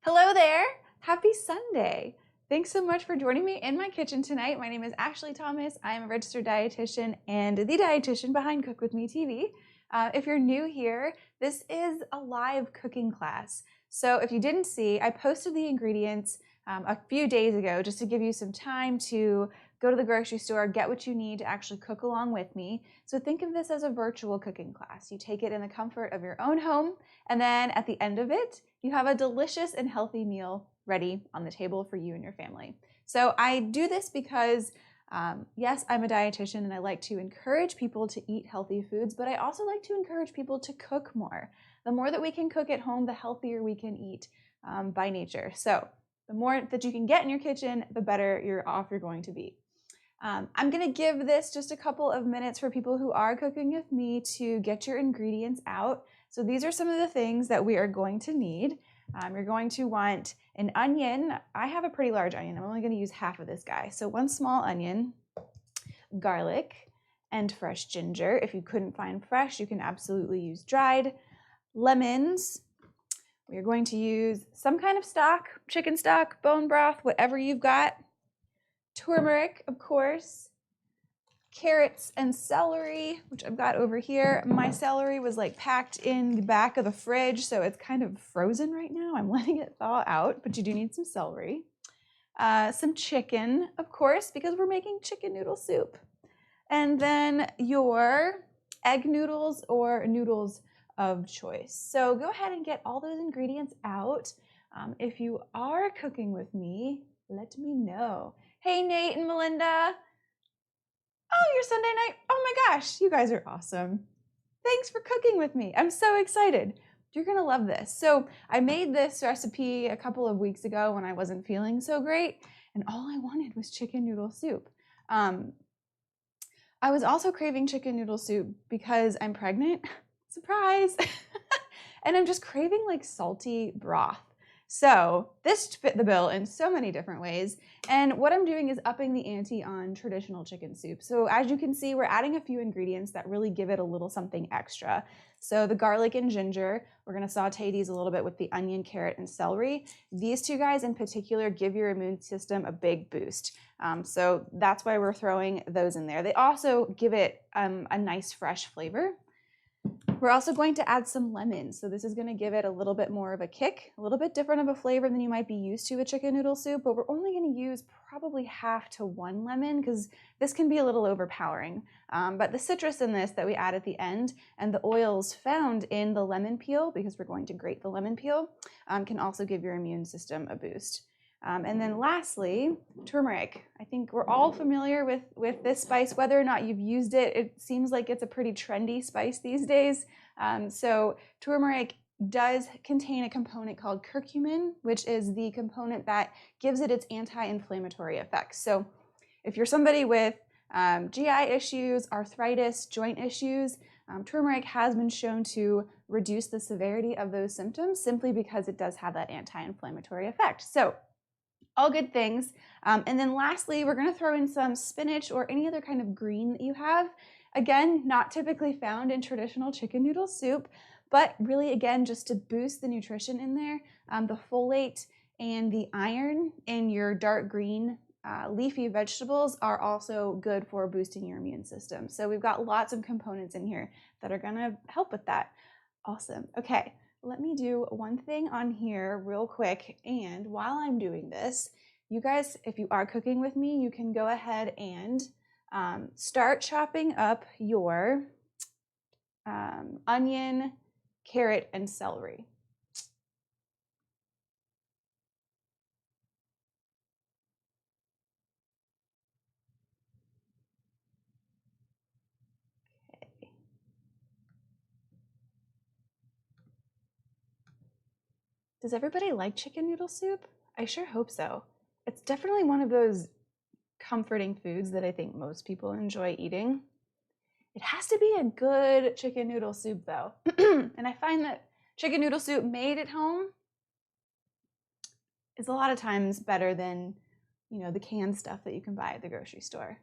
Hello there! Happy Sunday! Thanks so much for joining me in my kitchen tonight. My name is Ashley Thomas. I am a registered dietitian and the dietitian behind Cook With Me TV. If you're new here, this is a live cooking class. So if you didn't see, I posted the ingredients a few days ago just to give you some time to go to the grocery store, get what you need to actually cook along with me. So think of this as a virtual cooking class. You take it in the comfort of your own home, and then at the end of it, you have a delicious and healthy meal ready on the table for you and your family. So I do this because yes, I'm a dietitian and I like to encourage people to eat healthy foods, but I also like to encourage people to cook more. The more that we can cook at home, the healthier we can eat by nature. So the more that you can get in your kitchen, the better you're going to be. I'm going to give this just a couple of minutes for people who are cooking with me to get your ingredients out. So these are some of the things that we are going to need. You're going to want an onion. I have a pretty large onion. I'm only going to use half of this guy. So one small onion, garlic, and fresh ginger. If you couldn't find fresh, you can absolutely use dried. Lemons. We're going to use some kind of stock, chicken stock, bone broth, whatever you've got. Turmeric, of course, carrots and celery, which I've got over here. My celery was like packed in the back of the fridge, so it's kind of frozen right now. I'm letting it thaw out, but you do need some celery. Some chicken, of course, because we're making chicken noodle soup. And then your egg noodles or noodles of choice. So go ahead and get all those ingredients out. If you are cooking with me, let me know. Hey, Nate and Melinda. Oh, your Sunday night. Oh my gosh, you guys are awesome. Thanks for cooking with me. I'm so excited. You're gonna love this. So I made this recipe a couple of weeks ago when I wasn't feeling so great, and all I wanted was chicken noodle soup. I was also craving chicken noodle soup because I'm pregnant. Surprise! And I'm just craving like salty broth. So this fit the bill in so many different ways. And what I'm doing is upping the ante on traditional chicken soup. So as you can see, we're adding a few ingredients that really give it a little something extra. So the garlic and ginger, we're gonna saute these a little bit with the onion, carrot, and celery. These two guys in particular give your immune system a big boost. So that's why we're throwing those in there. They also give it a nice fresh flavor. We're also going to add some lemon. So this is going to give it a little bit more of a kick, a little bit different of a flavor than you might be used to with chicken noodle soup, but we're only going to use probably half to one lemon because this can be a little overpowering. But the citrus in this that we add at the end and the oils found in the lemon peel, because we're going to grate the lemon peel, can also give your immune system a boost. And then lastly, turmeric. I think we're all familiar with this spice, whether or not you've used it. It seems like it's a pretty trendy spice these days. So turmeric does contain a component called curcumin, which is the component that gives it its anti-inflammatory effects. So if you're somebody with GI issues, arthritis, joint issues, turmeric has been shown to reduce the severity of those symptoms simply because it does have that anti-inflammatory effect. So all good things. And then lastly, we're going to throw in some spinach or any other kind of green that you have. Again, not typically found in traditional chicken noodle soup, but really, again, just to boost the nutrition in there. The folate and the iron in your dark green leafy vegetables are also good for boosting your immune system. So we've got lots of components in here that are going to help with that. Awesome. Okay. Let me do one thing on here real quick, and while I'm doing this, you guys, if you are cooking with me, you can go ahead and start chopping up your onion, carrot, and celery. Okay. Does everybody like chicken noodle soup? I sure hope so. It's definitely one of those comforting foods that I think most people enjoy eating. It has to be a good chicken noodle soup though. And I find that chicken noodle soup made at home is a lot of times better than, the canned stuff that you can buy at the grocery store.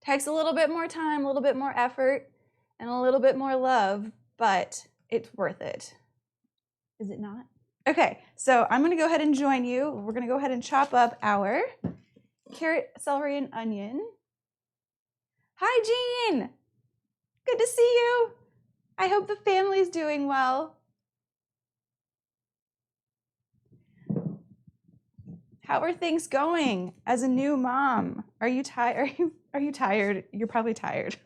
Takes a little bit more time, a little bit more effort, and a little bit more love, but it's worth it. Is it not? Okay, so I'm gonna go ahead and join you. We're gonna go ahead and chop up our carrot, celery, and onion. Hi, Jean. Good to see you. I hope the family's doing well. How are things going as a new mom? Are you tired? Are you tired? You're probably tired.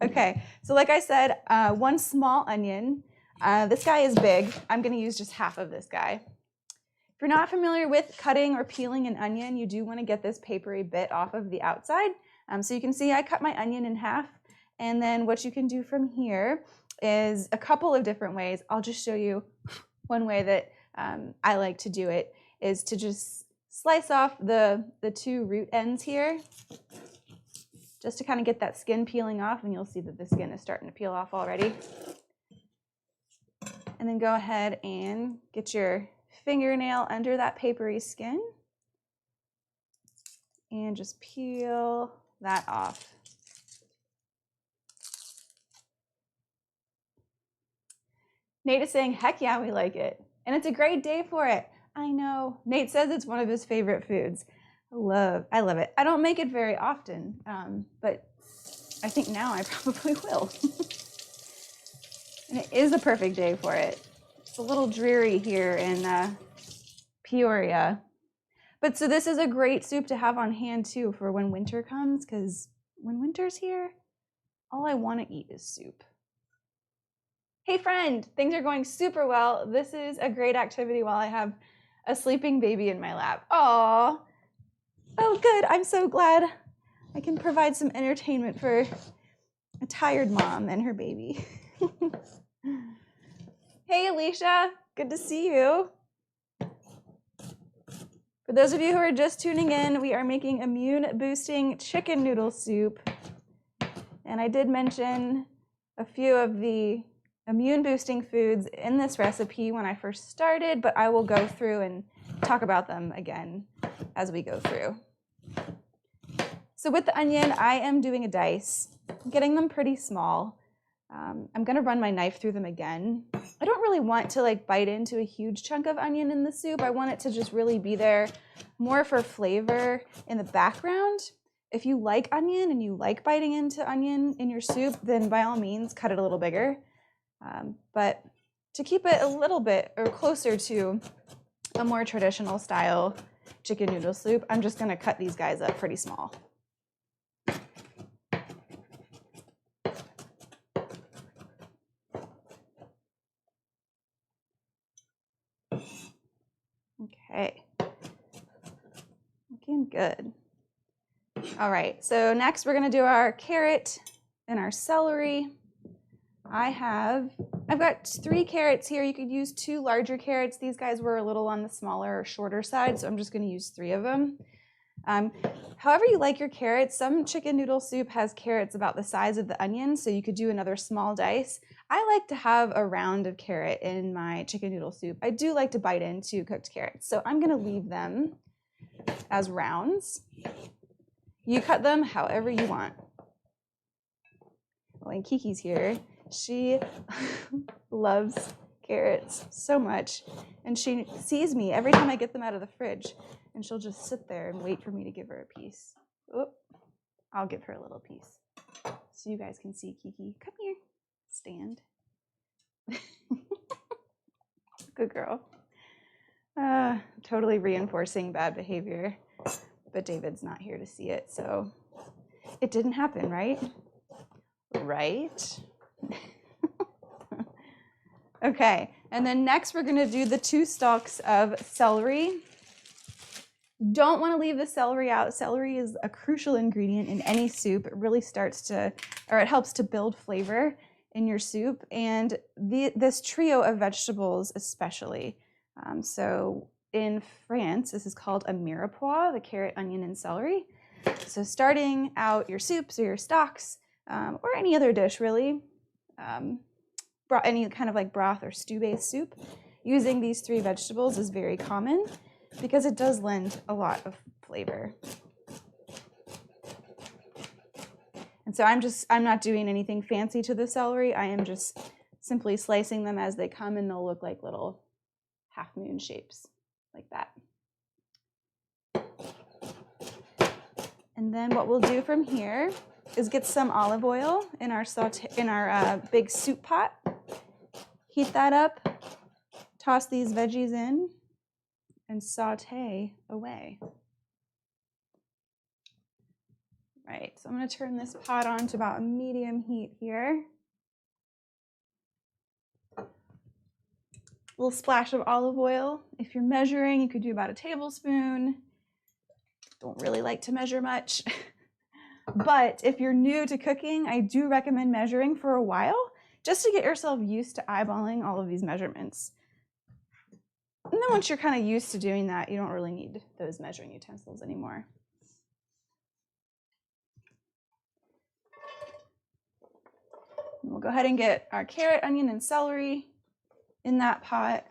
Okay, so like I said, one small onion. This guy is big. I'm going to use just half of this guy. If you're not familiar with cutting or peeling an onion, you do want to get this papery bit off of the outside. So you can see I cut my onion in half. And then what you can do from here is a couple of different ways. I'll just show you one way that I like to do it is to just slice off the two root ends here, just to kind of get that skin peeling off, and you'll see that the skin is starting to peel off already. And then go ahead and get your fingernail under that papery skin and just peel that off. Nate is saying, heck yeah, we like it. And it's a great day for it. I know. Nate says it's one of his favorite foods. I love it. I don't make it very often, but I think now I probably will. And it is a perfect day for it. It's a little dreary here in Peoria. But so this is a great soup to have on hand too for when winter comes, because when winter's here, all I want to eat is soup. Hey friend, things are going super well. This is a great activity while I have a sleeping baby in my lap. Aww. Oh good, I'm so glad I can provide some entertainment for a tired mom and her baby. Hey Alicia, good to see you. For those of you who are just tuning in, we are making immune boosting chicken noodle soup. And I did mention a few of the immune boosting foods in this recipe when I first started, but I will go through and talk about them again as we go through. So with the onion, I am doing a dice. I'm getting them pretty small. I'm gonna run my knife through them again. I don't really want to like bite into a huge chunk of onion in the soup. I want it to just really be there more for flavor in the background. If you like onion and you like biting into onion in your soup, then by all means cut it a little bigger. But to keep it a little bit or closer to a more traditional style chicken noodle soup, I'm just gonna cut these guys up pretty small. Okay, looking good. All right, so next we're gonna do our carrot and our celery. I've got 3 carrots here. You could use 2 larger carrots. These guys were a little on the smaller or shorter side, so I'm just gonna use 3 of them. However you like your carrots, some chicken noodle soup has carrots about the size of the onion, so you could do another small dice. I like to have a round of carrot in my chicken noodle soup. I do like to bite into cooked carrots, so I'm gonna leave them as rounds. You cut them however you want. Well, and Kiki's here. She loves carrots so much, and she sees me every time I get them out of the fridge, and she'll just sit there and wait for me to give her a piece. Oh, I'll give her a little piece so you guys can see Kiki. Come here, stand. Good girl. Totally reinforcing bad behavior, but David's not here to see it, so it didn't happen, right? Right? Okay, and then next we're gonna do the 2 stalks of celery. Don't wanna leave the celery out. Celery is a crucial ingredient in any soup. It really it helps to build flavor in your soup, and this trio of vegetables especially. So in France, this is called a mirepoix, the carrot, onion, and celery. So starting out your soups or your stocks, or any other dish really, any kind of like broth or stew-based soup, using these 3 vegetables is very common because it does lend a lot of flavor. And so I'm not doing anything fancy to the celery. I am just simply slicing them as they come, and they'll look like little half moon shapes like that. And then what we'll do from here is get some olive oil in our big soup pot. Heat that up, toss these veggies in, and saute away. Right, so I'm going to turn this pot on to about a medium heat here. A little splash of olive oil. If you're measuring, you could do about a tablespoon. Don't really like to measure much. But if you're new to cooking, I do recommend measuring for a while, just to get yourself used to eyeballing all of these measurements. And then once you're kind of used to doing that, you don't really need those measuring utensils anymore. We'll go ahead and get our carrot, onion, and celery in that pot.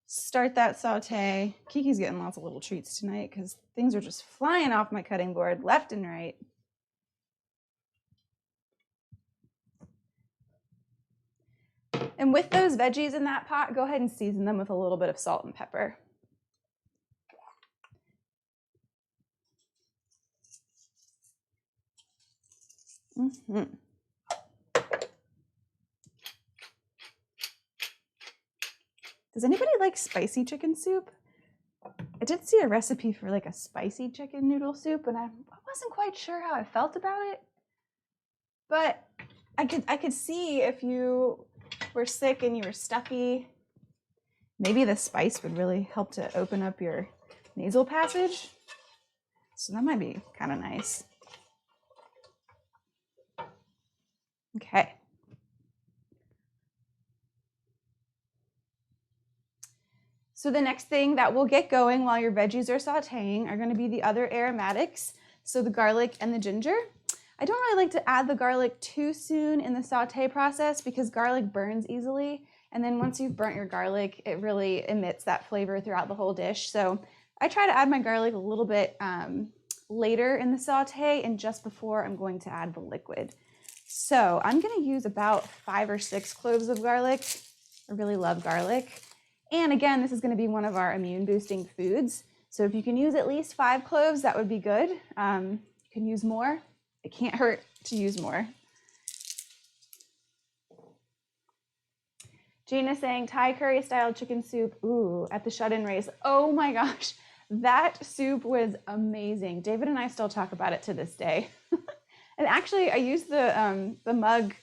Start that saute. Kiki's getting lots of little treats tonight because things are just flying off my cutting board left and right. And with those veggies in that pot, go ahead and season them with a little bit of salt and pepper. Does anybody like spicy chicken soup? I did see a recipe for like a spicy chicken noodle soup, and I wasn't quite sure how I felt about it. But I could see if you were sick and you were stuffy, maybe the spice would really help to open up your nasal passage. So that might be kind of nice. Okay. So the next thing that will get going while your veggies are sauteing are going to be the other aromatics, so the garlic and the ginger. I don't really like to add the garlic too soon in the saute process because garlic burns easily, and then once you've burnt your garlic, it really emits that flavor throughout the whole dish. So I try to add my garlic a little bit later in the saute and just before I'm going to add the liquid. So I'm going to use about 5 or 6 cloves of garlic. I really love garlic. And again, this is going to be one of our immune boosting foods. So if you can use at least 5 cloves, that would be good. You can use more. It can't hurt to use more. Jane is saying Thai curry style chicken soup. Ooh, at the shut-in race. Oh my gosh, that soup was amazing. David and I still talk about it to this day. And actually, I used the mug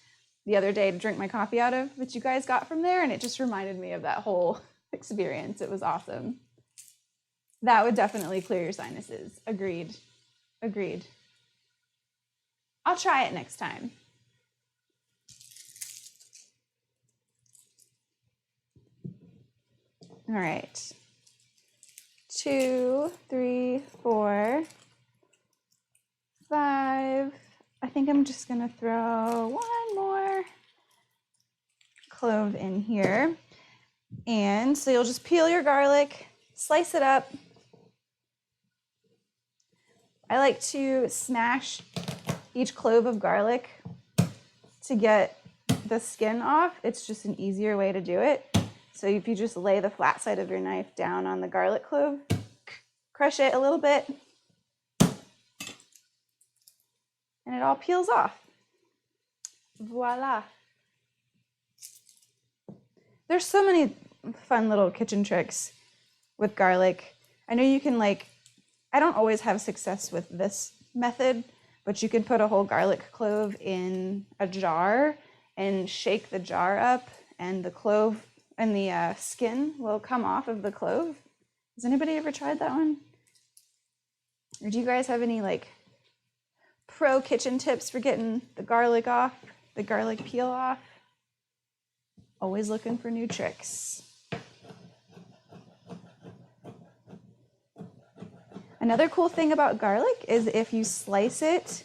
the other day to drink my coffee out of, which you guys got from there, and it just reminded me of that whole experience. It was awesome. That would definitely clear your sinuses. Agreed. Agreed. I'll try it next time. All right. 2, 3, 4, 5. I think I'm just gonna throw 1 more clove in here. And so you'll just peel your garlic, slice it up. I like to smash each clove of garlic to get the skin off. It's just an easier way to do it. So if you just lay the flat side of your knife down on the garlic clove, crush it a little bit, and it all peels off. Voila. There's so many fun little kitchen tricks with garlic. I know you can I don't always have success with this method, but you can put a whole garlic clove in a jar and shake the jar up, and the clove and the skin will come off of the clove. Has anybody ever tried that one? Or do you guys have any pro kitchen tips for getting the garlic off, the garlic peel off? Always looking for new tricks. Another cool thing about garlic is if you slice it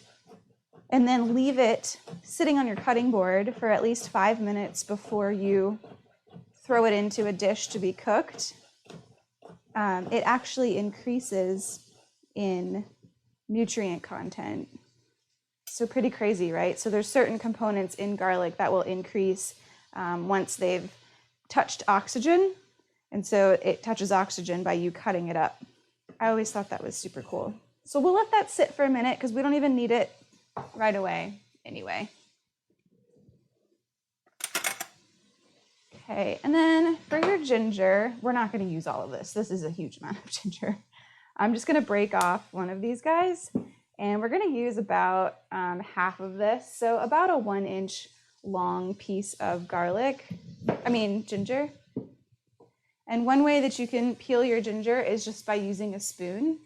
and then leave it sitting on your cutting board for at least 5 minutes before you throw it into a dish to be cooked, it actually increases in nutrient content. So pretty crazy, right? So there's certain components in garlic that will increase once they've touched oxygen. And so it touches oxygen by you cutting it up. I always thought that was super cool. So we'll let that sit for a minute because we don't even need it right away anyway. Okay, and then for your ginger, we're not going to use all of this. This is a huge amount of ginger. I'm just going to break off one of these guys, and we're going to use about half of this. So about a 1-inch long piece of ginger. And one way that you can peel your ginger is just by using a spoon.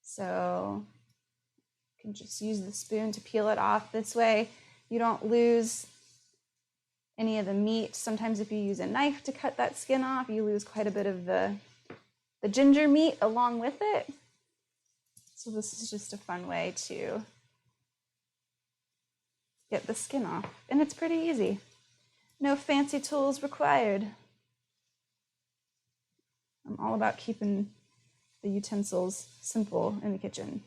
So you can just use the spoon to peel it off. This way you don't lose any of the meat. Sometimes if you use a knife to cut that skin off, you lose quite a bit of the ginger meat along with it. So this is just a fun way to get the skin off. And it's pretty easy. No fancy tools required. I'm all about keeping the utensils simple in the kitchen.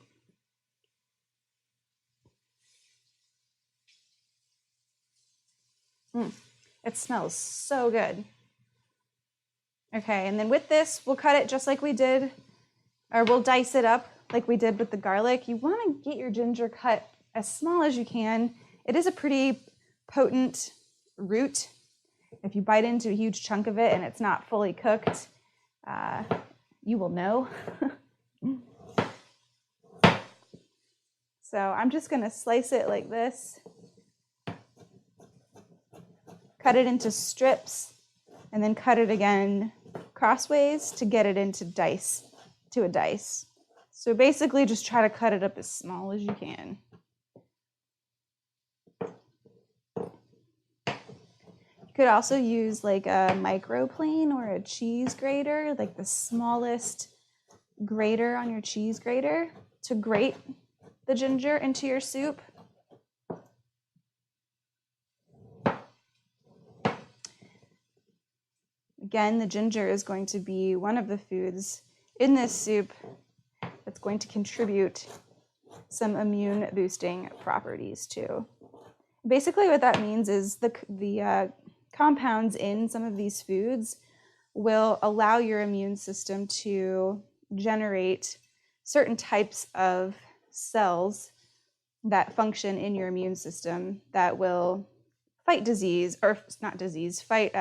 It smells so good. Okay, and then with this, we'll cut it just like we did, or we'll dice it up like we did with the garlic. You want to get your ginger cut as small as you can. It is a pretty potent root. If you bite into a huge chunk of it and it's not fully cooked, you will know. So I'm just going to slice it like this, cut it into strips, and then cut it again crossways to get it into a dice. So basically just try to cut it up as small as you can. You could also use like a microplane or a cheese grater, like the smallest grater on your cheese grater, to grate the ginger into your soup. Again, the ginger is going to be one of the foods in this soup that's going to contribute some immune boosting properties too. Basically what that means is the compounds in some of these foods will allow your immune system to generate certain types of cells that function in your immune system that will fight disease, or not disease, fight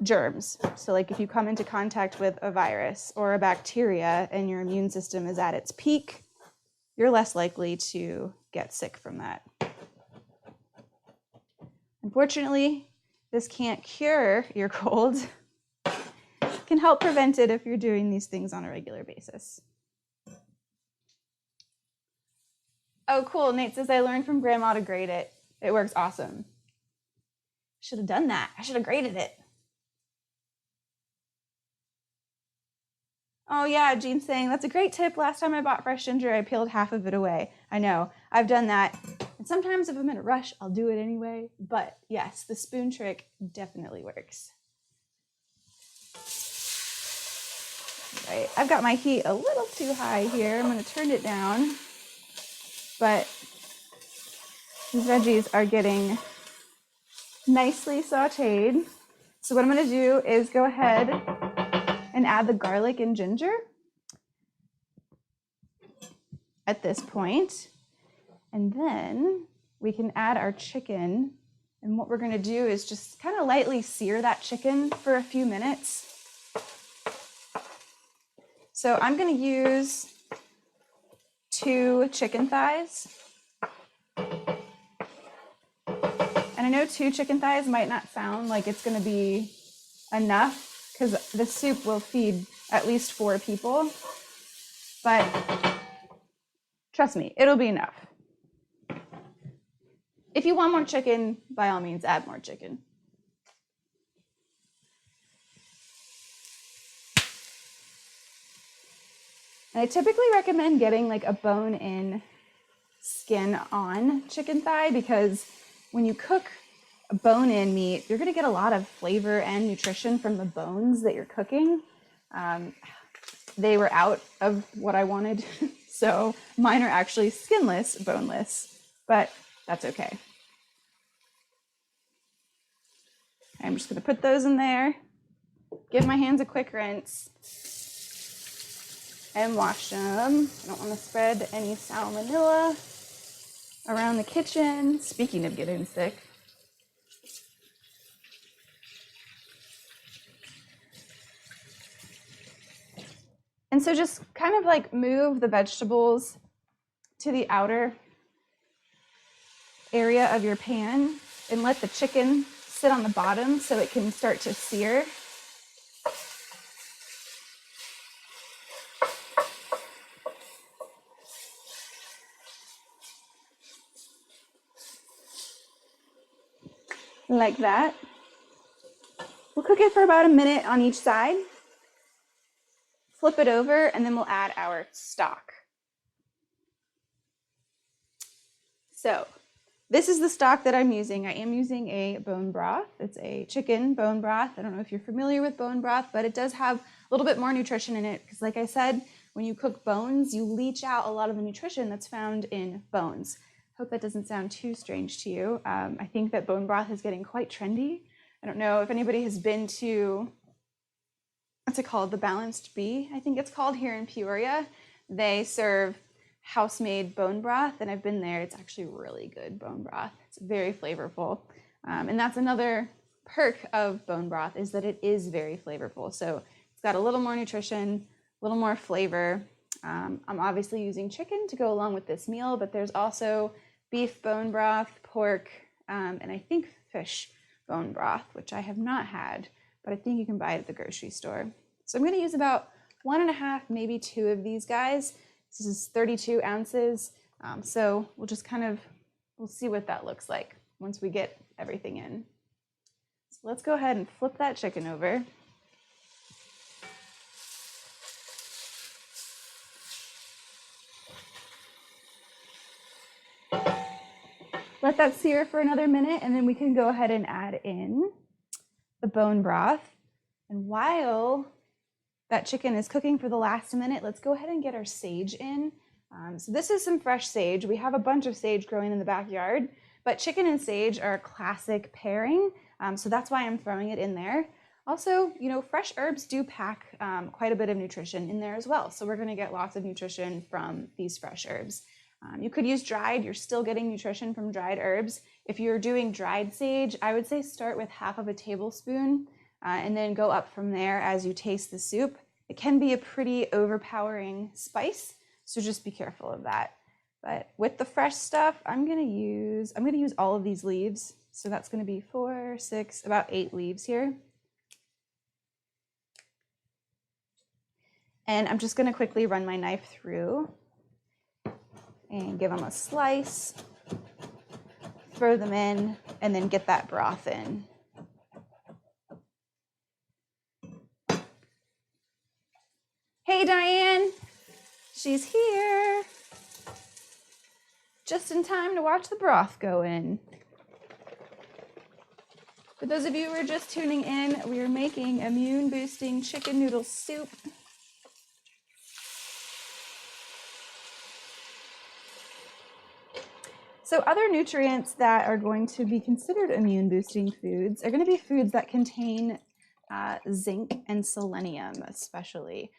germs. So like if you come into contact with a virus or a bacteria and your immune system is at its peak, you're less likely to get sick from that. Unfortunately, this can't cure your cold. It can help prevent it if you're doing these things on a regular basis. Oh, cool. Nate says, I learned from Grandma to grate it. It works awesome. Should have done that. I should have grated it. Oh yeah, Jean's saying, that's a great tip. Last time I bought fresh ginger, I peeled half of it away. I know, I've done that. And sometimes if I'm in a rush, I'll do it anyway. But yes, the spoon trick definitely works. Right, I've got my heat a little too high here. I'm gonna turn it down. But these veggies are getting nicely sauteed. So what I'm gonna do is go ahead and add the garlic and ginger at this point. And then we can add our chicken. And what we're gonna do is just kind of lightly sear that chicken for a few minutes. So I'm gonna use 2 chicken thighs. And I know 2 chicken thighs might not sound like it's gonna be enough, because the soup will feed at least 4 people, but trust me, it'll be enough. If you want more chicken, by all means, add more chicken. And I typically recommend getting like a bone-in skin on chicken thigh, because when you cook a bone-in meat, you're gonna get a lot of flavor and nutrition from the bones that you're cooking. They were out of what I wanted, So mine are actually skinless, boneless, but that's okay. I'm just gonna put those in there, give my hands a quick rinse, and wash them. I don't wanna spread any salmonella around the kitchen. Speaking of getting sick. And so just kind of like move the vegetables to the outer area of your pan and let the chicken sit on the bottom so it can start to sear. Like that. We'll cook it for about a minute on each side. Flip it over, and then we'll add our stock. So this is the stock that I'm using. I am using a bone broth. It's a chicken bone broth. I don't know if you're familiar with bone broth, but it does have a little bit more nutrition in it because, like I said, when you cook bones, you leach out a lot of the nutrition that's found in bones. Hope that doesn't sound too strange to you. I think that bone broth is getting quite trendy. I don't know if anybody has been to, what's it called? The Balanced Bee, I think it's called, here in Peoria. They serve house-made bone broth, and I've been there. It's actually really good bone broth. It's very flavorful. And that's another perk of bone broth, is that it is very flavorful. So it's got a little more nutrition, a little more flavor. I'm obviously using chicken to go along with this meal, but there's also beef bone broth, pork, and I think fish bone broth, which I have not had, but I think you can buy it at the grocery store. So I'm going to use about 1.5, maybe 2 of these guys. This is 32 ounces. So we'll just we'll see what that looks like once we get everything in. So let's go ahead and flip that chicken over. Let that sear for another minute, and then we can go ahead and add in the bone broth. And while that chicken is cooking for the last minute, let's go ahead and get our sage in. So this is some fresh sage. We have a bunch of sage growing in the backyard, but chicken and sage are a classic pairing. So that's why I'm throwing it in there. Also, you know, fresh herbs do pack quite a bit of nutrition in there as well. So we're gonna get lots of nutrition from these fresh herbs. You could use dried. You're still getting nutrition from dried herbs. If you're doing dried sage, I would say start with 1/2 tablespoon and then go up from there as you taste the soup. It can be a pretty overpowering spice, so just be careful of that. But with the fresh stuff, I'm gonna use all of these leaves. So that's gonna be 4, 6, about 8 leaves here. And I'm just gonna quickly run my knife through and give them a slice, throw them in, and then get that broth in. Hey, Diane, she's here. Just in time to watch the broth go in. For those of you who are just tuning in, we are making immune-boosting chicken noodle soup. So other nutrients that are going to be considered immune-boosting foods are going to be foods that contain zinc and selenium, especially.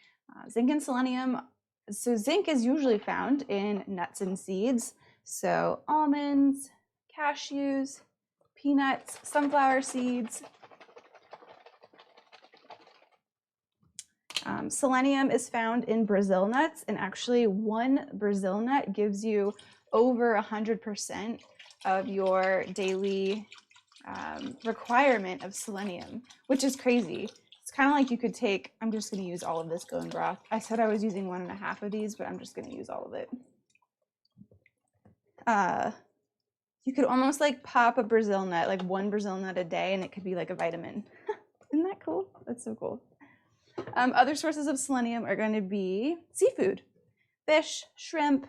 Zinc and selenium, so zinc is usually found in nuts and seeds, so almonds, cashews, peanuts, sunflower seeds. Selenium is found in Brazil nuts, and actually one Brazil nut gives you over 100% of your daily requirement of selenium, which is crazy. It's kind of like you could take, I'm just going to use all of this bone broth. I said I was using 1.5 of these, but I'm just going to use all of it. You could almost like pop a Brazil nut, like 1 Brazil nut a day, and it could be like a vitamin. Isn't that cool? That's so cool. Other sources of selenium are going to be seafood, fish, shrimp,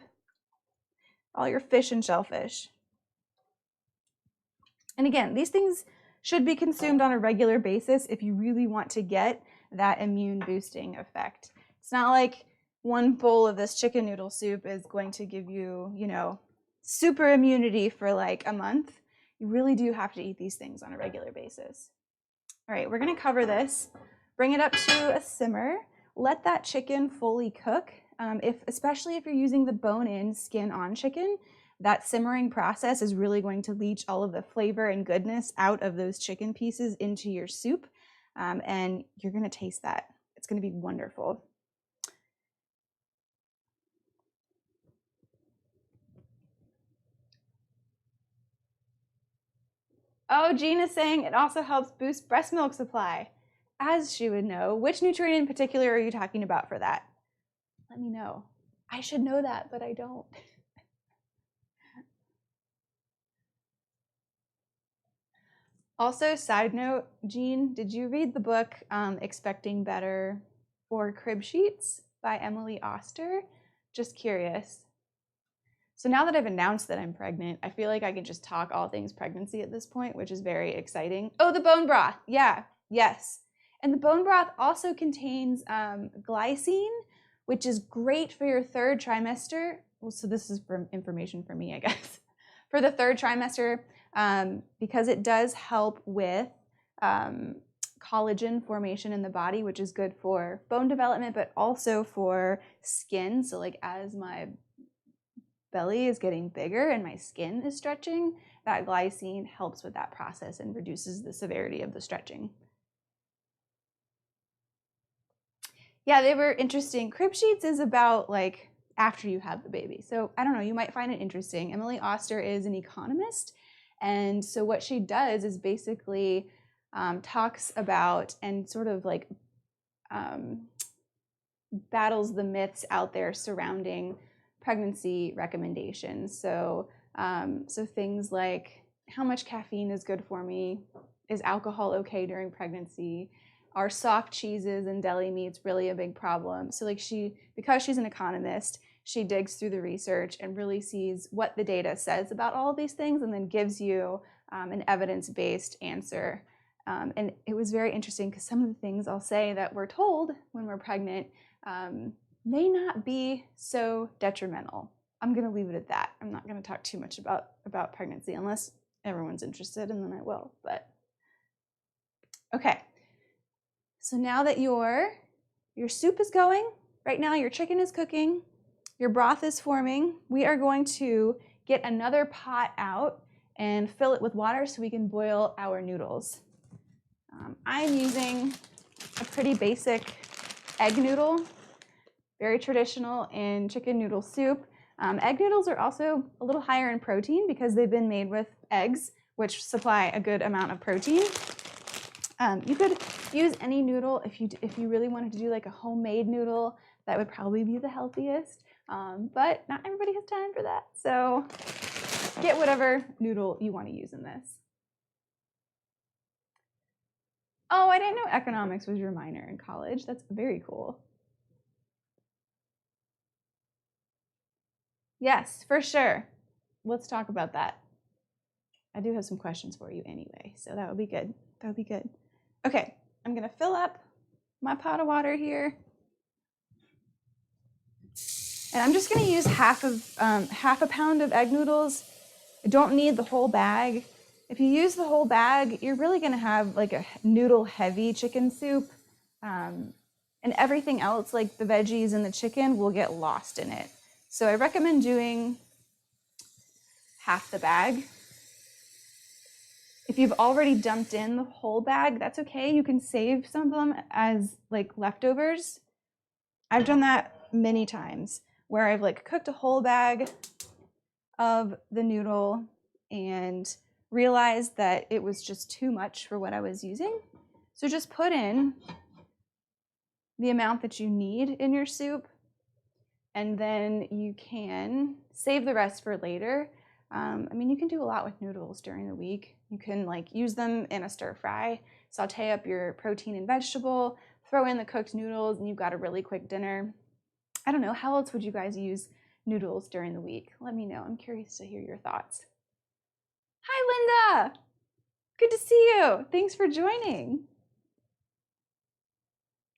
all your fish and shellfish. And again, these things should be consumed on a regular basis if you really want to get that immune boosting effect. It's not like, one bowl of this chicken noodle soup is going to give you, super immunity for like a month. You really do have to eat these things on a regular basis. All right, we're gonna cover this, bring it up to a simmer, let that chicken fully cook. Especially if you're using the bone-in, skin-on chicken, that simmering process is really going to leach all of the flavor and goodness out of those chicken pieces into your soup, and you're gonna taste that. It's gonna be wonderful. Oh, Jean is saying it also helps boost breast milk supply. As she would know. Which nutrient in particular are you talking about for that? Let me know. I should know that, but I don't. Also, side note, Jean, did you read the book Expecting Better or Crib Sheets by Emily Oster? Just curious. So now that I've announced that I'm pregnant, I feel like I can just talk all things pregnancy at this point, which is very exciting. Oh, the bone broth. Yeah, yes. And the bone broth also contains glycine, which is great for your third trimester. Well, so this is information for me, I guess. For the third trimester, because it does help with collagen formation in the body, which is good for bone development, but also for skin. So like as my belly is getting bigger and my skin is stretching, that glycine helps with that process and reduces the severity of the stretching. Yeah, they were interesting. Crib Sheets is about like after you have the baby. So I don't know, you might find it interesting. Emily Oster is an economist. And so what she does is basically talks about and sort of like battles the myths out there surrounding pregnancy recommendations. So things like how much caffeine is good for me? Is alcohol okay during pregnancy? Are soft cheeses and deli meats really a big problem? So like because she's an economist, she digs through the research and really sees what the data says about all of these things and then gives you an evidence-based answer. And it was very interesting because some of the things I'll say that we're told when we're pregnant may not be so detrimental. I'm going to leave it at that. I'm not going to talk too much about pregnancy unless everyone's interested, and then I will. But okay. So now that your soup is going, right now your chicken is cooking, your broth is forming, we are going to get another pot out and fill it with water so we can boil our noodles. I'm using a pretty basic egg noodle, very traditional in chicken noodle soup. Egg noodles are also a little higher in protein because they've been made with eggs, which supply a good amount of protein. You could use any noodle if you really wanted to do like a homemade noodle. That would probably be the healthiest, but not everybody has time for that. So get whatever noodle you want to use in this. Oh, I didn't know economics was your minor in college. That's very cool. Yes, for sure. Let's talk about that. I do have some questions for you anyway, so that would be good. That would be good. Okay, I'm gonna fill up my pot of water here. And I'm just gonna use half a pound of egg noodles. I don't need the whole bag. If you use the whole bag, you're really gonna have like a noodle heavy chicken soup. And everything else, like the veggies and the chicken, will get lost in it. So I recommend doing half the bag. If you've already dumped in the whole bag, that's okay. You can save some of them as like leftovers. I've done that many times where I've like cooked a whole bag of the noodle and realized that it was just too much for what I was using. So just put in the amount that you need in your soup, and then you can save the rest for later. I mean, you can do a lot with noodles during the week. You can like use them in a stir fry, saute up your protein and vegetable, throw in the cooked noodles, and you've got a really quick dinner. I don't know, how else would you guys use noodles during the week? Let me know. I'm curious to hear your thoughts. Hi, Linda. Good to see you. Thanks for joining.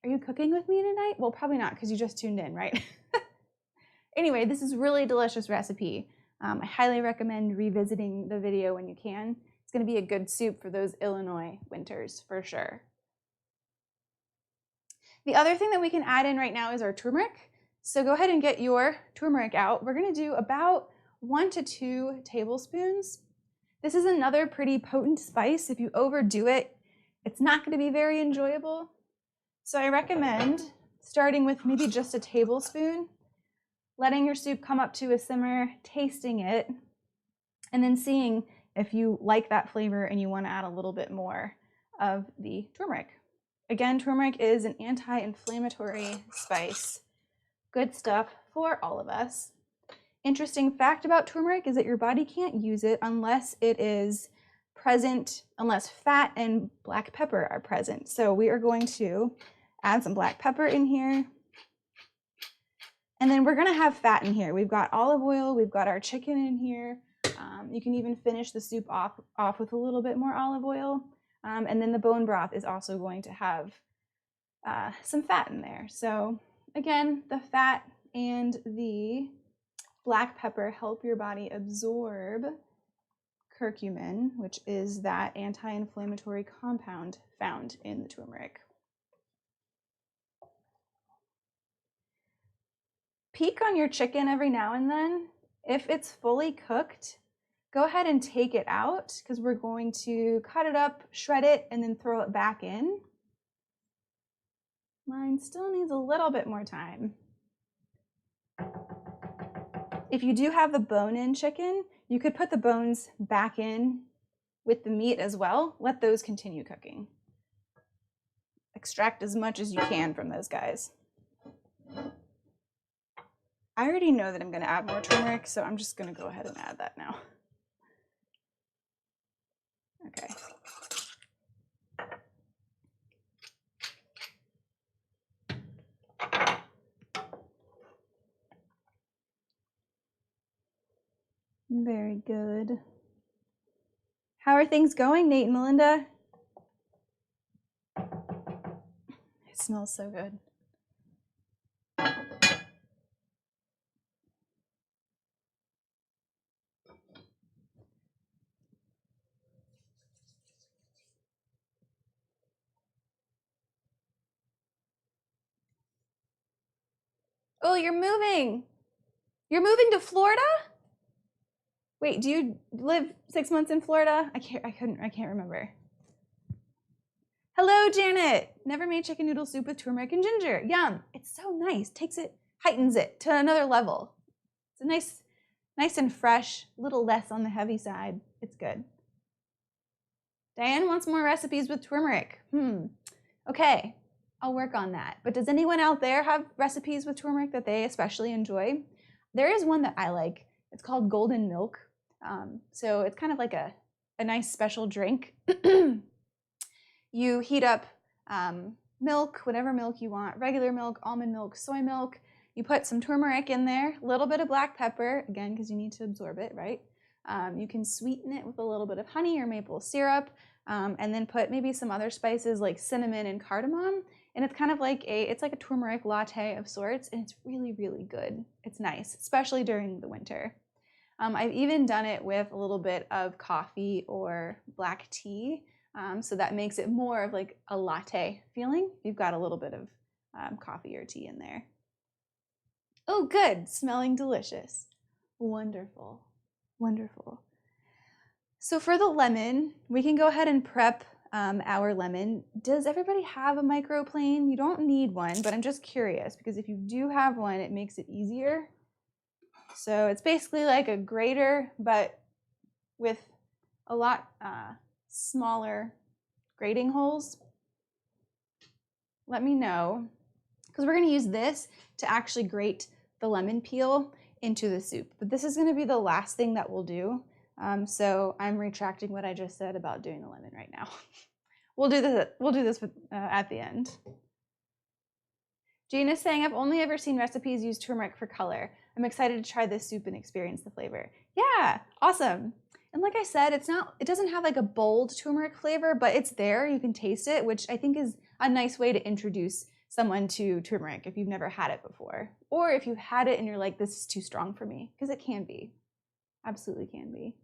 Are you cooking with me tonight? Well, probably not because you just tuned in, right? Anyway, this is really delicious recipe. I highly recommend revisiting the video when you can. It's going to be a good soup for those Illinois winters for sure. The other thing that we can add in right now is our turmeric. So go ahead and get your turmeric out. We're going to do about 1 to 2 tablespoons. This is another pretty potent spice. If you overdo it, it's not going to be very enjoyable. So I recommend starting with maybe just a tablespoon, letting your soup come up to a simmer, tasting it, and then seeing if you like that flavor and you want to add a little bit more of the turmeric. Again, turmeric is an anti-inflammatory spice. Good stuff for all of us. Interesting fact about turmeric is that your body can't use it unless it is present, unless fat and black pepper are present. So we are going to add some black pepper in here. And then we're gonna have fat in here. We've got olive oil, we've got our chicken in here. You can even finish the soup off with a little bit more olive oil. And then the bone broth is also going to have some fat in there. So again, the fat and the black pepper help your body absorb curcumin, which is that anti-inflammatory compound found in the turmeric. Peek on your chicken every now and then. If it's fully cooked, go ahead and take it out because we're going to cut it up, shred it, and then throw it back in. Mine still needs a little bit more time. If you do have the bone-in chicken, you could put the bones back in with the meat as well. Let those continue cooking. Extract as much as you can from those guys. I already know that I'm going to add more turmeric, so I'm just going to go ahead and add that now. Okay. Very good. How are things going, Nate and Melinda? It smells so good. Oh, you're moving. You're moving to Florida? Wait, do you live 6 months in Florida? I can't remember. Hello, Janet. Never made chicken noodle soup with turmeric and ginger. Yum. It's so nice. Heightens it to another level. It's a nice and fresh, a little less on the heavy side. It's good. Diane wants more recipes with turmeric. Okay, I'll work on that. But does anyone out there have recipes with turmeric that they especially enjoy? There is one that I like. It's called golden milk. So it's kind of like a nice special drink. You heat up milk, whatever milk you want, regular milk, almond milk, soy milk. You put some turmeric in there, a little bit of black pepper, again, because you need to absorb it, right? You can sweeten it with a little bit of honey or maple syrup, and then put maybe some other spices like cinnamon and cardamom. And it's kind of like it's like a turmeric latte of sorts, and it's really, really good. It's nice, especially during the winter. I've even done it with a little bit of coffee or black tea, so that makes it more of like a latte feeling. You've got a little bit of coffee or tea in there. Oh, good, smelling delicious. Wonderful, wonderful. So for the lemon, we can go ahead and prep our lemon. Does everybody have a microplane? You don't need one, but I'm just curious because if you do have one, it makes it easier. So it's basically like a grater, but with a lot smaller grating holes. Let me know, because we're going to use this to actually grate the lemon peel into the soup. But this is going to be the last thing that we'll do. So I'm retracting what I just said about doing the lemon right now. We'll do this at the end. Jane is saying, I've only ever seen recipes use turmeric for color. I'm excited to try this soup and experience the flavor. Yeah, awesome. And like I said, it doesn't have like a bold turmeric flavor, but it's there. You can taste it, which I think is a nice way to introduce someone to turmeric if you've never had it before. Or if you've had it and you're like, this is too strong for me, because it can be. Absolutely can be.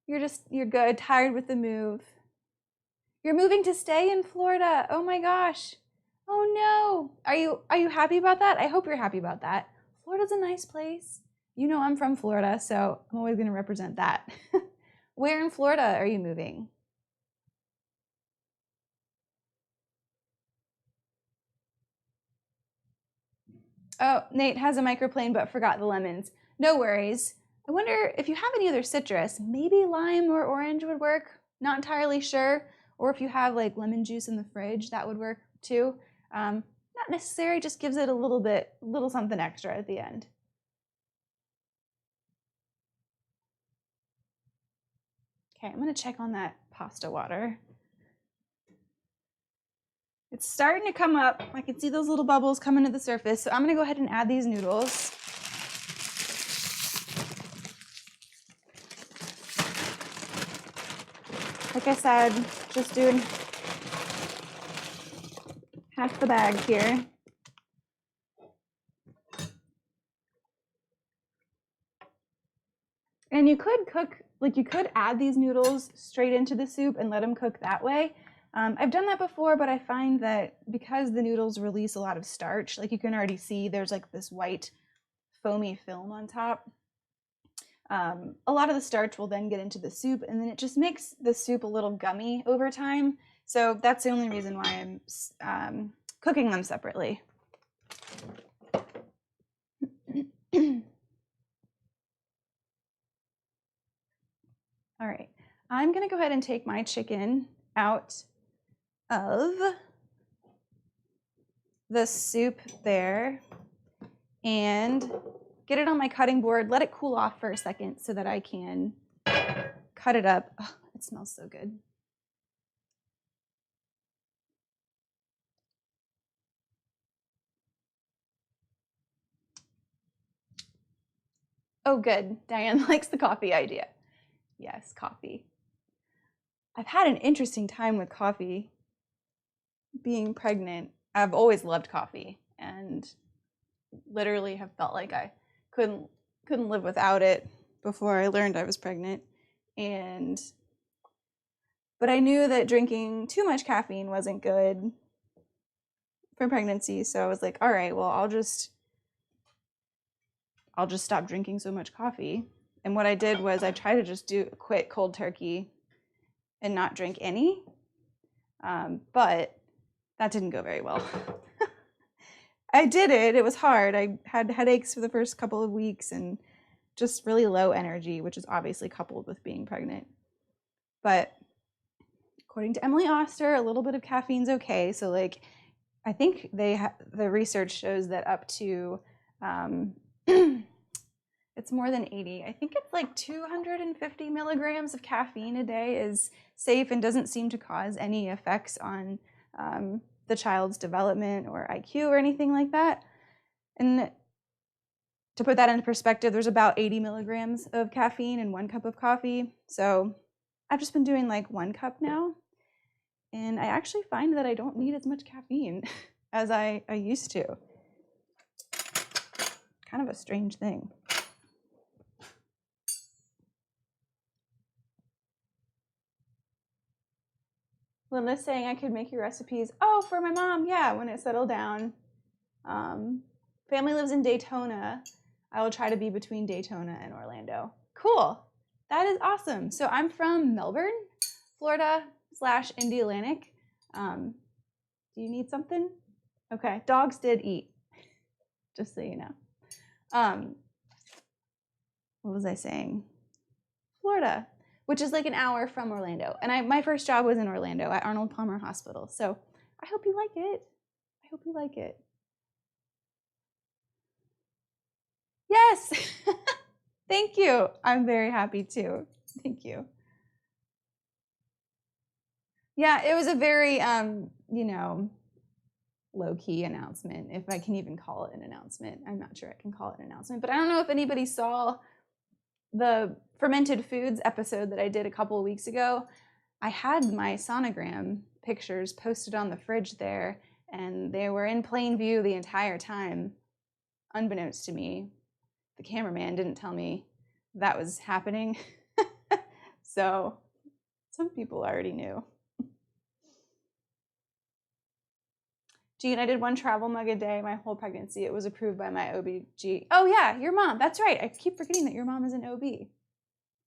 You're good, tired with the move. You're moving to stay in Florida. Oh my gosh. Oh no. Are you happy about that? I hope you're happy about that. Florida's a nice place. You know I'm from Florida, so I'm always going to represent that. Where in Florida are you moving? Oh, Nate has a microplane but forgot the lemons. No worries. I wonder if you have any other citrus, maybe lime or orange would work. Not entirely sure. Or if you have like lemon juice in the fridge, that would work too. Not necessary, just gives it a little something extra at the end. Okay, I'm gonna check on that pasta water. It's starting to come up. I can see those little bubbles coming to the surface. So I'm gonna go ahead and add these noodles. Like I said, just doing half the bag here. And you could cook, like you could add these noodles straight into the soup and let them cook that way. I've done that before, but I find that because the noodles release a lot of starch, like you can already see there's like this white foamy film on top. A lot of the starch will then get into the soup, and then it just makes the soup a little gummy over time. So that's the only reason why I'm cooking them separately. All right, I'm gonna go ahead and take my chicken out of the soup there and get it on my cutting board, let it cool off for a second so that I can cut it up. Oh, it smells so good. Oh, good. Diane likes the coffee idea. Yes, coffee. I've had an interesting time with coffee being pregnant. I've always loved coffee and literally have felt like I couldn't live without it before I learned I was pregnant. But I knew that drinking too much caffeine wasn't good for pregnancy, so I was like, all right, well, I'll just stop drinking so much coffee. And what I did was I tried to just quit cold turkey and not drink any, but that didn't go very well. I did it. It was hard. I had headaches for the first couple of weeks and just really low energy, which is obviously coupled with being pregnant. But according to Emily Oster, a little bit of caffeine's okay. So like, I think the research shows that up to, it's more than 80. I think it's like 250 milligrams of caffeine a day is safe and doesn't seem to cause any effects on the child's development or IQ or anything like that. And to put that into perspective, there's about 80 milligrams of caffeine in 1 cup of coffee. So I've just been doing like 1 cup now. And I actually find that I don't need as much caffeine as I used to. Kind of a strange thing. Linda's saying I could make your recipes. Oh, for my mom, yeah, when it settled down. Family lives in Daytona. I will try to be between Daytona and Orlando. Cool. That is awesome. So I'm from Melbourne, Florida / Indy Atlantic. Do you need something? Okay, dogs did eat, just so you know. What was I saying? Florida, which is like an hour from Orlando. And my first job was in Orlando at Arnold Palmer Hospital. So I hope you like it. I hope you like it. Yes. Thank you. I'm very happy too. Thank you. Yeah, it was a very, low-key announcement, if I can even call it an announcement. I'm not sure I can call it an announcement, but I don't know if anybody saw the fermented foods episode that I did a couple of weeks ago. I had my sonogram pictures posted on the fridge there, and they were in plain view the entire time, unbeknownst to me. The cameraman didn't tell me that was happening. So some people already knew. Jean, I did 1 travel mug a day my whole pregnancy. It was approved by my OB-GYN. Oh yeah, your mom. That's right. I keep forgetting that your mom is an OB.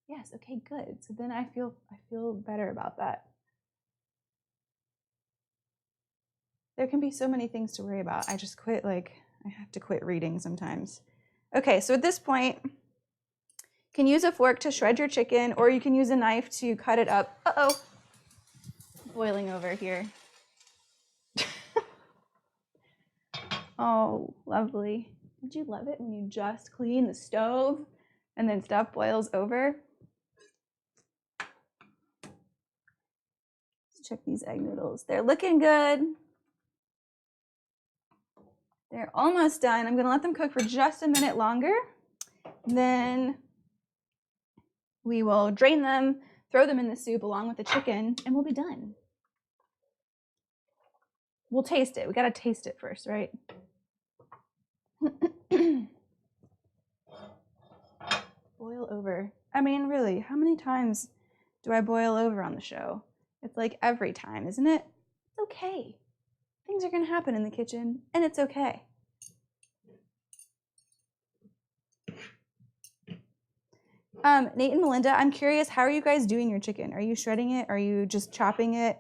Yes, okay, good. So then I feel better about that. There can be so many things to worry about. I just quit, I have to quit reading sometimes. Okay, so at this point, you can use a fork to shred your chicken, or you can use a knife to cut it up. Uh-oh, boiling over here. Oh, lovely. Did you love it when you just clean the stove and then stuff boils over? Let's check these egg noodles. They're looking good. They're almost done. I'm gonna let them cook for just a minute longer. Then we will drain them, throw them in the soup along with the chicken, and we'll be done. We'll taste it. We gotta taste it first, right? Boil over. I mean, really, how many times do I boil over on the show? It's like every time, isn't it? It's okay. Things are gonna happen in the kitchen, and it's okay. Nate and Melinda, I'm curious, how are you guys doing your chicken? Are you shredding it? Are you just chopping it?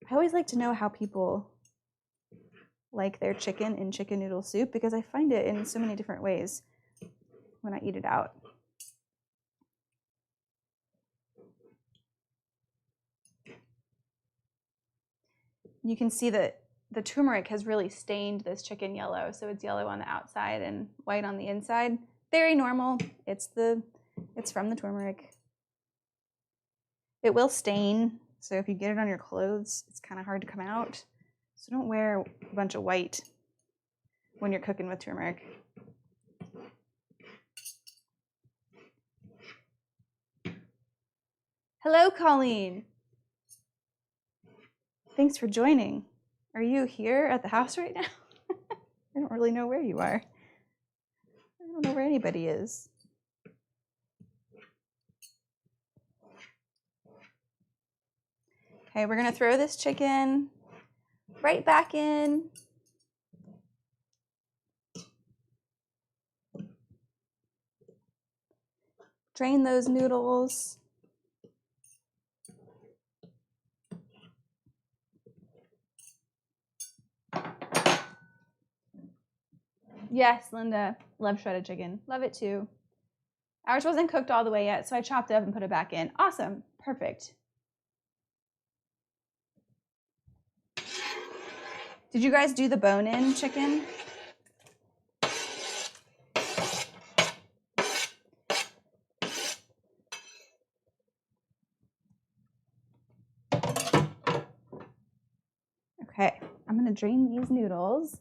I always like to know how people like their chicken in chicken noodle soup, because I find it in so many different ways when I eat it out. You can see that the turmeric has really stained this chicken yellow, so it's yellow on the outside and white on the inside. Very normal. It's from the turmeric. It will stain, so if you get it on your clothes, it's kind of hard to come out. So don't wear a bunch of white when you're cooking with turmeric. Hello, Colleen. Thanks for joining. Are you here at the house right now? I don't really know where you are. I don't know where anybody is. Okay, we're gonna throw this chicken right back in. Drain those noodles. Yes, Linda, love shredded chicken. Love it too. Ours wasn't cooked all the way yet, so I chopped it up and put it back in. Awesome, perfect. Did you guys do the bone-in chicken? Okay, I'm gonna drain these noodles.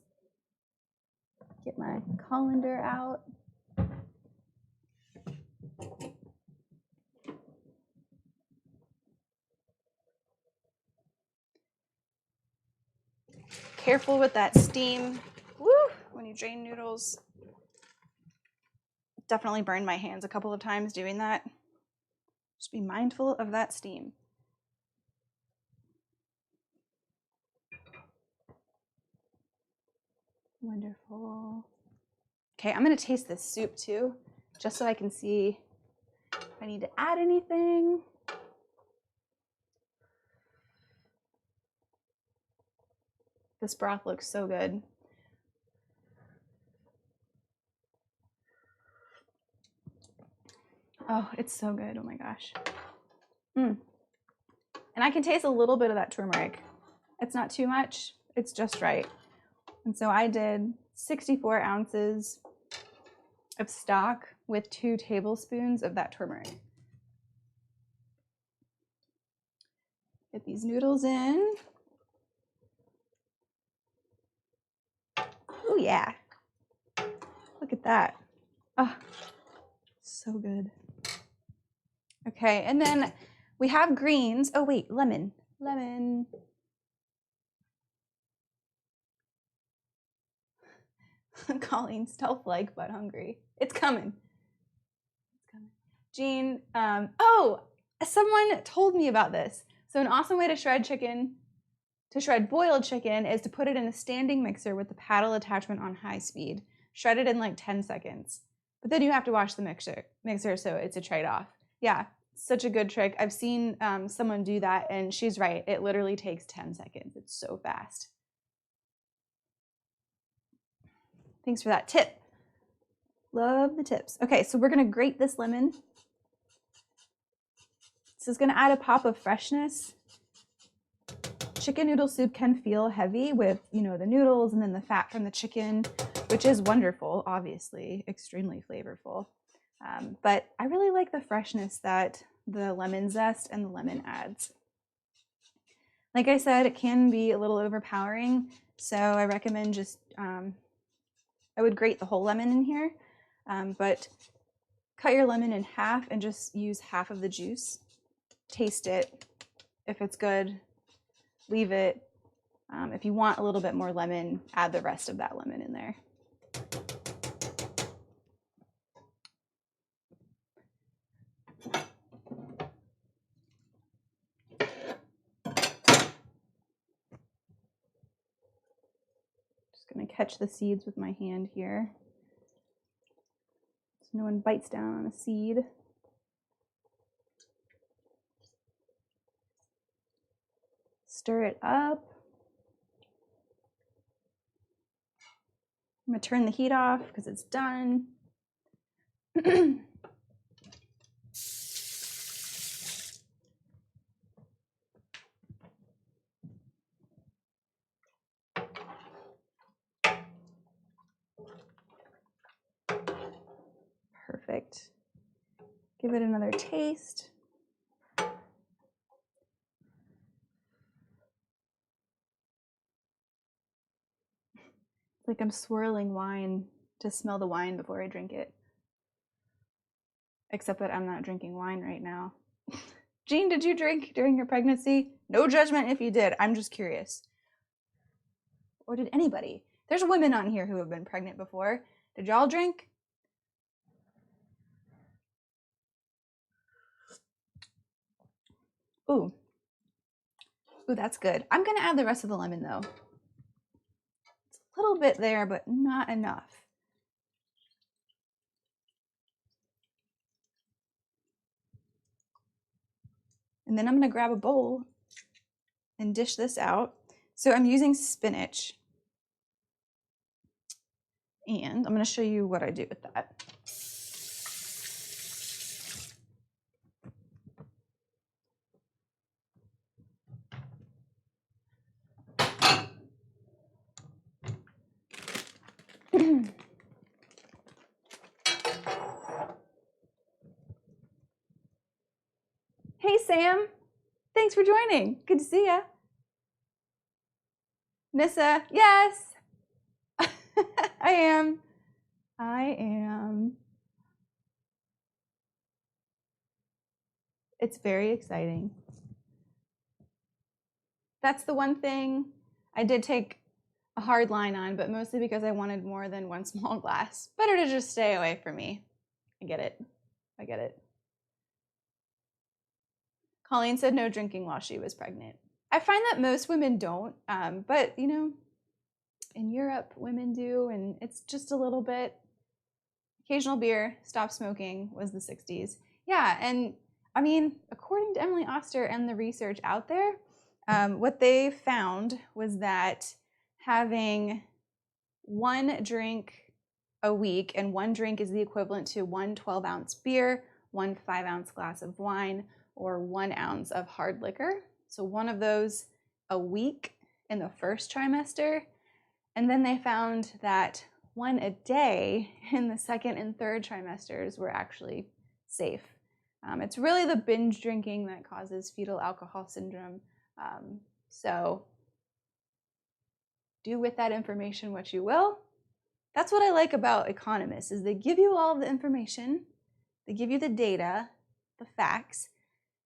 Get my colander out. Careful with that steam. Woo! When you drain noodles. Definitely burned my hands a couple of times doing that. Just be mindful of that steam. Wonderful. Okay, I'm gonna taste this soup too, just so I can see if I need to add anything. This broth looks so good. Oh, it's so good. Oh my gosh. And I can taste a little bit of that turmeric. It's not too much, it's just right. And so I did 64 ounces of stock with 2 tablespoons of that turmeric. Get these noodles in. Oh yeah. Look at that. Oh, so good. Okay, and then we have greens. Oh wait, lemon. Colleen, stealth-like but hungry. It's coming. It's coming. Jean, oh, someone told me about this. So an awesome way to shred boiled chicken, is to put it in a standing mixer with the paddle attachment on high speed. Shred it in like 10 seconds. But then you have to wash the mixer, so it's a trade-off. Yeah, such a good trick. I've seen someone do that, and she's right. It literally takes 10 seconds. It's so fast. Thanks for that tip. Love the tips. Okay, so we're gonna grate this lemon. This is gonna add a pop of freshness. Chicken noodle soup can feel heavy with, the noodles and then the fat from the chicken, which is wonderful, obviously, extremely flavorful. But I really like the freshness that the lemon zest and the lemon adds. Like I said, it can be a little overpowering, so I recommend just, I would grate the whole lemon in here, but cut your lemon in half and just use half of the juice. Taste it. If it's good, leave it. If you want a little bit more lemon, add the rest of that lemon in there. Just gonna catch the seeds with my hand here, so no one bites down on a seed. Stir it up. I'm gonna turn the heat off because it's done. Perfect. Give it another taste. It's like I'm swirling wine to smell the wine before I drink it. Except that I'm not drinking wine right now. Jean, did you drink during your pregnancy? No judgment if you did. I'm just curious. Or did anybody? There's women on here who have been pregnant before. Did y'all drink? Ooh. Ooh, that's good. I'm gonna add the rest of the lemon though. It's a little bit there, but not enough. And then I'm gonna grab a bowl and dish this out. So I'm using spinach. And I'm gonna show you what I do with that. Hey, Sam. Thanks for joining. Good to see ya. Nissa, yes. I am. It's very exciting. That's the one thing I did take a hard line on, but mostly because I wanted more than one small glass. Better to just stay away from me. I get it. I get it. Colleen said no drinking while she was pregnant. I find that most women don't, but in Europe, women do, and it's just a little bit. Occasional beer, stop smoking was the 60s. Yeah, and I mean, according to Emily Oster and the research out there, what they found was that having one drink a week, and one drink is the equivalent to one 12-ounce beer, one 5-ounce glass of wine, or 1 ounce of hard liquor. So one of those a week in the first trimester. And then they found that one a day in the second and third trimesters were actually safe. It's really the binge drinking that causes fetal alcohol syndrome. So do with that information what you will. That's what I like about economists, is they give you all of the information, they give you the data, the facts,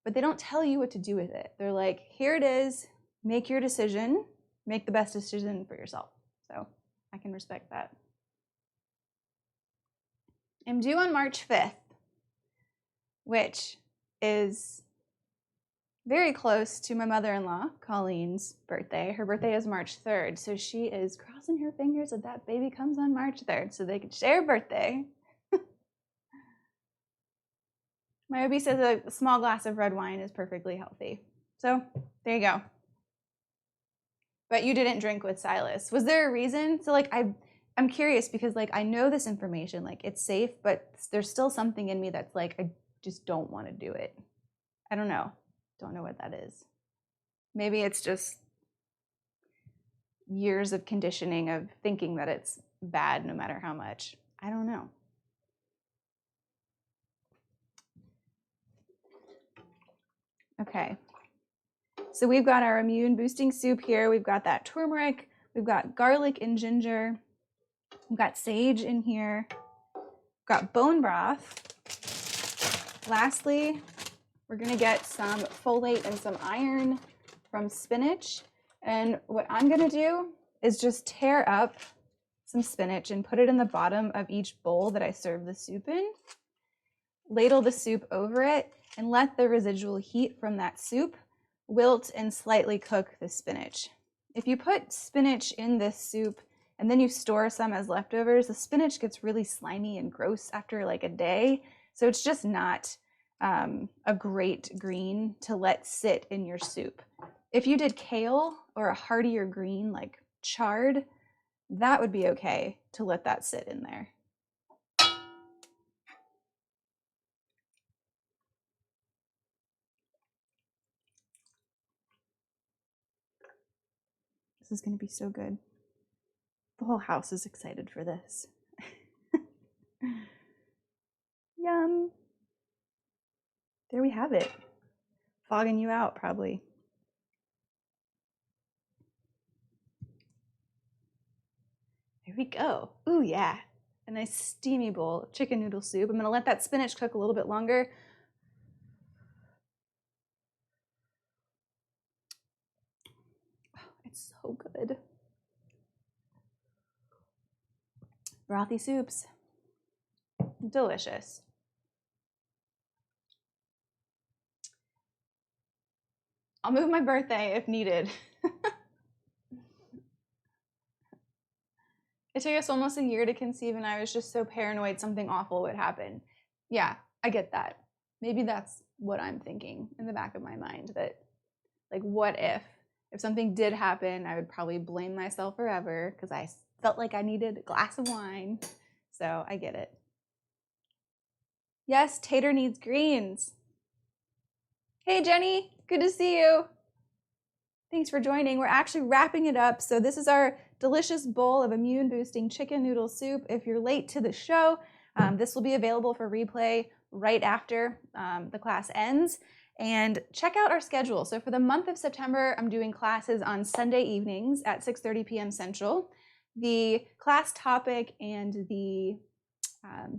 but they don't tell you what to do with it. They're like, here it is, make your decision, make the best decision for yourself. So I can respect that. am due on March 5th, which is very close to my mother-in-law, Colleen's birthday. Her birthday is March 3rd, so she is crossing her fingers that that baby comes on March 3rd so they can share a birthday. My OB says a small glass of red wine is perfectly healthy. So there you go. But you didn't drink with Silas. Was there a reason? So like I'm curious because like I know this information, like it's safe, but there's still something in me that's like I just don't want to do it. I don't know. Don't know what that is. Maybe it's just years of conditioning of thinking that it's bad no matter how much. I don't know. Okay. So we've got our immune boosting soup here. We've got that turmeric. We've got garlic and ginger. We've got sage in here. We've got bone broth. Lastly, we're gonna get some folate and some iron from spinach. And what I'm gonna do is just tear up some spinach and put it in the bottom of each bowl that I serve the soup in. Ladle the soup over it and let the residual heat from that soup wilt and slightly cook the spinach. If you put spinach in this soup and then you store some as leftovers, the spinach gets really slimy and gross after like a day. So it's just not a great green to let sit in your soup. If you did kale or a heartier green like chard, that would be okay to let that sit in there. This is going to be so good. The whole house is excited for this. Yum. There we have it. Fogging you out, probably. There we go. Ooh, yeah. A nice steamy bowl of chicken noodle soup. I'm going to let that spinach cook a little bit longer. Oh, it's so good. Brothy soups. Delicious. I'll move my birthday if needed. It took us almost a year to conceive, and I was just so paranoid something awful would happen. Yeah, I get that. Maybe that's what I'm thinking in the back of my mind, that like what if something did happen, I would probably blame myself forever because I felt like I needed a glass of wine. So I get it. Yes, Tater needs greens. Hey Jenny, good to see you. Thanks for joining. We're actually wrapping it up. So this is our delicious bowl of immune boosting chicken noodle soup. If you're late to the show, this will be available for replay right after the class ends. And check out our schedule. So for the month of September, I'm doing classes on Sunday evenings at 6:30 p.m. Central. The class topic and the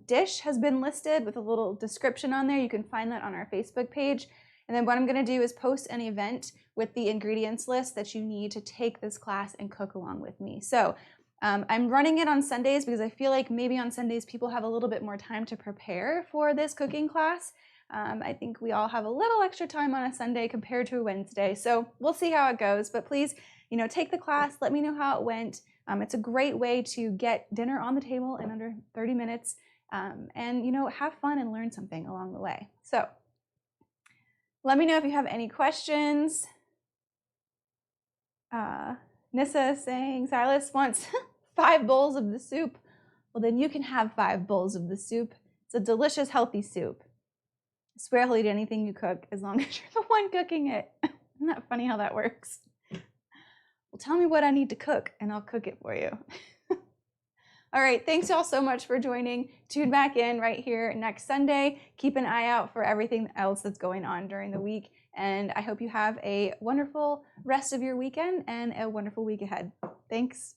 dish has been listed with a little description on there. You can find that on our Facebook page. And then what I'm going to do is post an event with the ingredients list that you need to take this class and cook along with me. So I'm running it on Sundays because I feel like maybe on Sundays people have a little bit more time to prepare for this cooking class. I think we all have a little extra time on a Sunday compared to a Wednesday. So we'll see how it goes. But please, take the class. Let me know how it went. It's a great way to get dinner on the table in under 30 minutes and, have fun and learn something along the way. So let me know if you have any questions. Nissa is saying Silas wants 5 bowls of the soup. Well, then you can have 5 bowls of the soup. It's a delicious, healthy soup. I swear he'll eat anything you cook as long as you're the one cooking it. Isn't that funny how that works? Well, tell me what I need to cook and I'll cook it for you. All right, thanks y'all so much for joining. Tune back in right here next Sunday. Keep an eye out for everything else that's going on during the week. And I hope you have a wonderful rest of your weekend and a wonderful week ahead. Thanks.